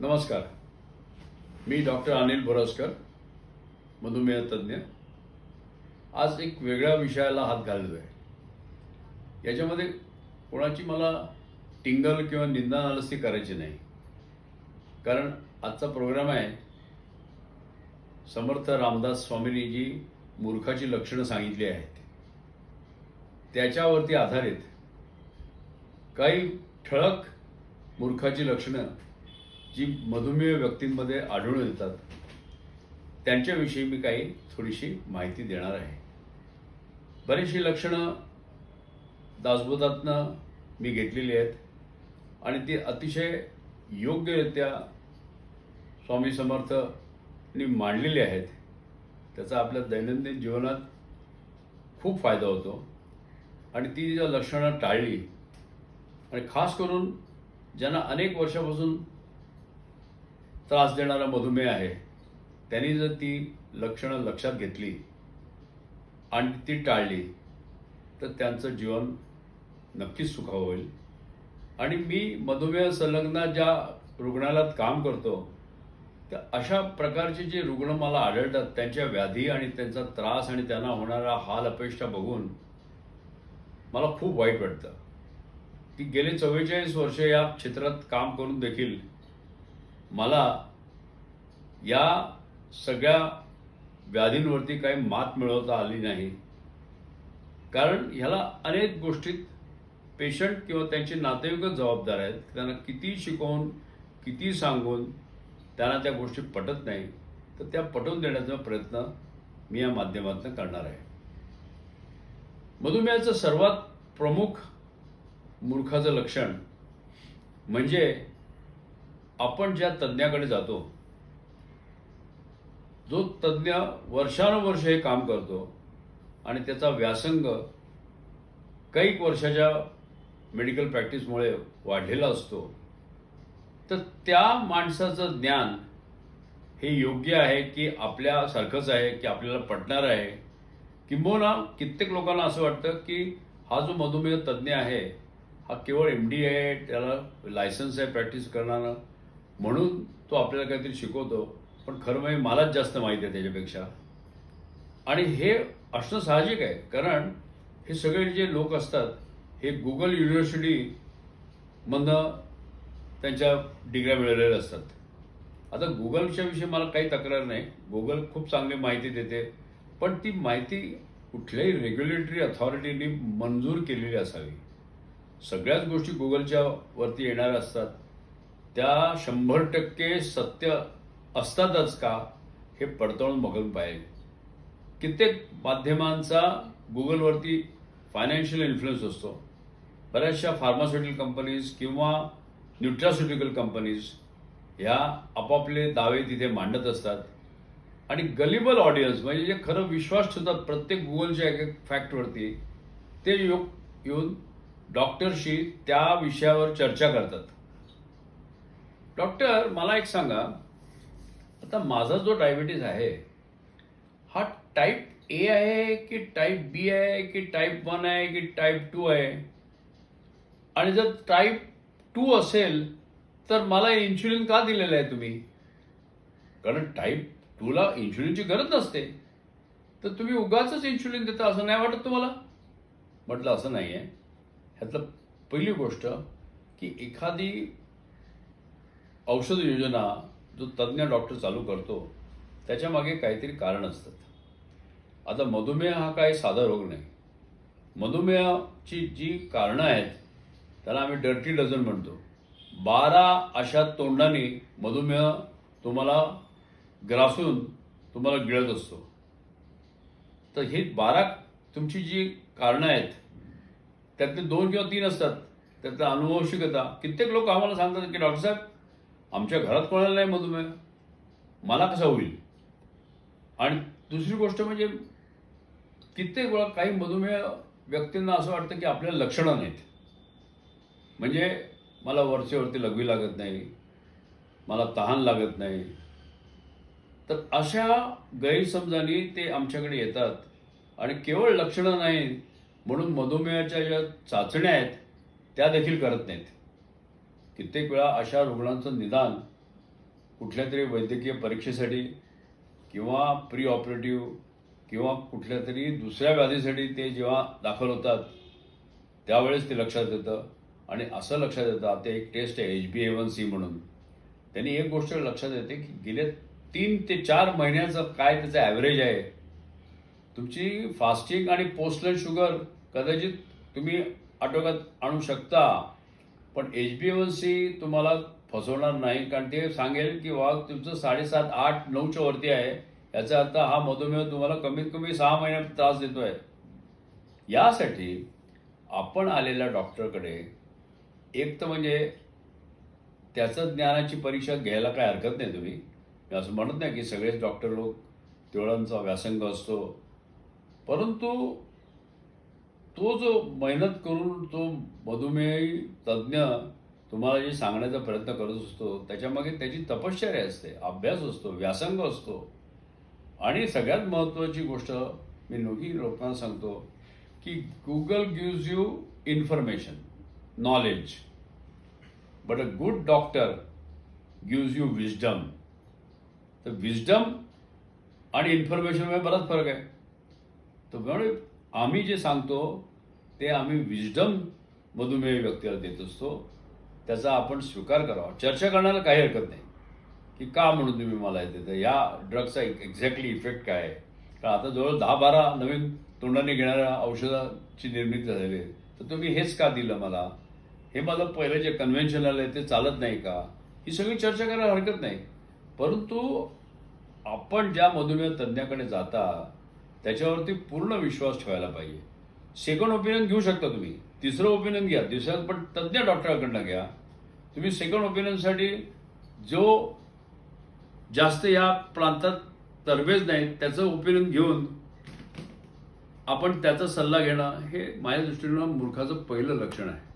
नमस्कार. मी डॉक्टर अनिल बोरसकर, मधुमेह तज्ज्ञ. आज एक वेगळ्या विषयाला हात घालतोय. याच्यामध्ये कोणाची मला टिंगल किंवा निंदा नालस्ती करायची नाही. कारण आजचा प्रोग्राम आहे समर्थ रामदास स्वामींनी जी मूर्खाची लक्षणं सांगितली आहेत त्याच्यावरती आधारित काही ठळक मूर्खाची लक्षणं जी मधुमेह व्यक्तींमध्ये आढळून येतात त्यांच्याविषयी मी काही थोडीशी माहिती देणार आहे. बरीचशी लक्षणं दासबोधातनं मी घेतलेली आहेत आणि ती अतिशय योग्यरित्या स्वामी समर्थनी मांडलेली आहेत. त्याचा आपल्या दैनंदिन जीवनात खूप फायदा होतो आणि ती जर लक्षणं टाळली आणि खास करून ज्यांना अनेक वर्षापासून त्रास देणारा मधुमेह आहे त्यांनी जर ती लक्षणं लक्षात घेतली आणि ती टाळली तर त्यांचं जीवन नक्कीच सुखावं होईल. आणि मी मधुमेह संलग्न ज्या रुग्णालयात काम करतो तर अशा प्रकारचे जे रुग्ण मला आढळतात त्यांच्या व्याधी आणि त्यांचा त्रास आणि त्यांना होणारा हाल अपेक्षा बघून मला खूप वाईट वाटतं की गेले 44 वर्ष या क्षेत्रात काम करून देखील मला या सगळ्या व्याधींवरती काही मात मिळवता आली नाही. कारण ह्याला अनेक गोष्टीत पेशंट किंवा त्यांचे नातेवाईकच जबाबदार आहेत. त्यांना किती शिकवून किती सांगून त्यांना त्या गोष्टी पटत नाही तर त्या पटवून देण्याचा प्रयत्न मी या माध्यमातून करणार आहे. मधुमेहाचं सर्वात प्रमुख मूर्खाचं लक्षण म्हणजे आपण ज्या तज्ज्ञाकडे जातो, जो तज्ज्ञ वर्षानुवर्ष हे काम करतो आणि त्याचा व्यासंग कैक वर्षाच्या मेडिकल प्रॅक्टिसमुळे वाढलेला असतो, तर त्या माणसाचं ज्ञान हे योग्य आहे की आपल्यासारखंच आहे की आपल्याला पटणार आहे. किंबहुना कित्येक लोकांना असं वाटतं की हा जो मधुमेह तज्ज्ञ आहे हा केवळ MD आहे, त्याला लायसन्स आहे प्रॅक्टिस करणारा, म्हणून तो आपल्याला काहीतरी शिकवतो. पण खरं म्हणजे मलाच जास्त माहिती आहे त्याच्यापेक्षा. आणि हे असणं साहजिक आहे कारण हे सगळे जे लोक असतात हे गुगल युनिव्हर्सिटीमधनं त्यांच्या डिग्र्या मिळवलेल्या असतात. आता गुगलच्या विषयी मला काही तक्रार नाही, गुगल खूप चांगली माहिती देते, पण ती माहिती कुठल्याही रेग्युलेटरी अथॉरिटीने मंजूर केलेली असावी. सगळ्याच गोष्टी गुगलच्या वरती येणाऱ्या असतात त्या 100% सत्य असतातच का हे पडताळून बघून पाहिजे. कित्येक माध्यमांचा गुगलवरती फायनान्शियल इन्फ्लुएन्स असतो. बऱ्याचशा फार्मास्युटिकल कंपनीज किंवा न्यूट्रास्युटिकल कंपनीज ह्या आपापले दावे तिथे मांडत असतात आणि गलिबल ऑडियन्स म्हणजे जे खरं विश्वास ठेवतात प्रत्येक गुगलच्या एक फॅक्टवरती ते येऊन डॉक्टरशी त्या विषयावर चर्चा करतात. डॉक्टर मला एक सांगा, आता माझा जो डायबिटीज आहे हा टाईप A आहे की टाईप B आहे की टाईप 1 आहे की टाईप 2 आहे, आणि जर टाईप 2 असेल तर मला इन्शुलिन का दिलेलं आहे तुम्ही? कारण टाईप 2ला इन्शुलिनची गरज नसते, तर तुम्ही उगाचच इन्शुलिन देता असं नाही वाटत तुम्हाला? म्हटलं असं नाही आहे. ह्यातलं पहिली गोष्ट की एखादी औषध योजना जो तज्ज्ञ डॉक्टर चालू करतो त्याच्या मागे काहीतरी कारण असतात. आता मधुमेह हा काही साधा रोग नाही. मधुमेहाची जी कारणं आहेत त्याला आम्ही डर्टी डझन म्हणतो. 12 अशा तोंडाने मधुमेह तुम्हाला ग्रासून तुम्हाला गिळत असतो. तर ही 12 तुमची जी कारणं आहेत त्यातले 2 किंवा 3 असतात. त्यातला अनुवंशिकता. कित्येक लोक आम्हाला सांगतात की डॉक्टर साहेब आमच्या घरात कोणाला नाही मधुमेह, मला कसा होईल? आणि दुसरी गोष्ट म्हणजे कित्येक वेळा काही मधुमेह व्यक्तींना असं वाटतं की आपल्याला लक्षणं नाहीत, म्हणजे मला वरचेवरती लघवी लागत नाही, मला तहान लागत नाही. तर अशा गैरसमजानी ते आमच्याकडे येतात आणि केवळ लक्षणं नाही म्हणून मधुमेहाच्या ज्या चाचण्या आहेत त्या देखील करत नाहीत. कित्येक वेळा अशा रुग्णांचं निदान कुठल्या तरी वैद्यकीय परीक्षेसाठी किंवा प्री ऑपरेटिव्ह किंवा कुठल्या तरी दुसऱ्या व्याधीसाठी ते जेव्हा दाखल होतात त्यावेळेस ते लक्षात येतं. आणि असं लक्षात येतं, आता एक टेस्ट आहे HbA1c म्हणून, त्यांनी एक गोष्ट लक्षात येते की गेल्या 3 ते 4 महिन्याचं काय त्याचं ॲव्हरेज आहे. तुमची फास्टिंग आणि पोस्ट लंच शुगर कदाचित तुम्ही आटोक्यात आणू शकता, पण HbA1c तुम्हाला फसवणार नाही, कारण ते सांगेल की वा तुमचं 7.5, 8, 9च्या वरती आहे, याचा अर्थ हा मधुमेह तुम्हाला कमीत कमी 6 महिन्यात त्रास देतोय. यासाठी आपण आलेल्या डॉक्टरकडे एक तर म्हणजे त्याचं ज्ञानाची परीक्षा घ्यायला काय हरकत नाही. तुम्ही, मी असं म्हणत नाही की सगळेच डॉक्टर लोक तेवढ्यांचा व्यासंग असतो, परंतु तो जो मेहनत करून तो मधुमेही तज्ज्ञ तुम्हाला जे सांगण्याचा प्रयत्न करत असतो त्याच्यामागे त्याची तपश्चर्या असते, अभ्यास असतो, व्यासंग असतो. आणि सगळ्यात महत्त्वाची गोष्ट मी नोकी लोकांना सांगतो की Google gives you information, knowledge, but a good doctor gives you wisdom. तर विजडम आणि इन्फॉर्मेशनमध्ये बराच फरक आहे. तर म्हणून आम्ही जे सांगतो ते आम्ही विजडम मधुमेह व्यक्तीला देत असतो. त्याचा आपण स्वीकार करावा. चर्चा करण्याला काही हरकत नाही की का म्हणून तुम्ही मला हे देता, या ड्रगचा एक्झॅक्टली इफेक्ट काय आहे. कारण आता जवळ 10-12 नवीन तोंडाने घेणाऱ्या औषधाची निर्मिती झालेली आहे, तर तुम्ही हेच का दिलं मला, हे मला पहिलं जे कन्व्हेन्शनल आहे ते चालत नाही का, ही सगळी चर्चा करायला हरकत नाही. परंतु आपण ज्या मधुमेह तज्ज्ञाकडे जाता त्याच्यावरती पूर्ण विश्वास ठेवायला पाहिजे. सेकंड ओपिनियन घेऊ शकता तुम्ही, तिसरं ओपिनियन घ्या, दुसऱ्यात पण तज्ज्ञ डॉक्टरांकडनं घ्या. तुम्ही सेकंड ओपिनियनसाठी जो जास्त या प्रांतात तरबेज नाही त्याचं ओपिनियन घेऊन आपण त्याचा सल्ला घेणं हे माझ्या दृष्टीनं मूर्खाचं पहिलं लक्षण आहे.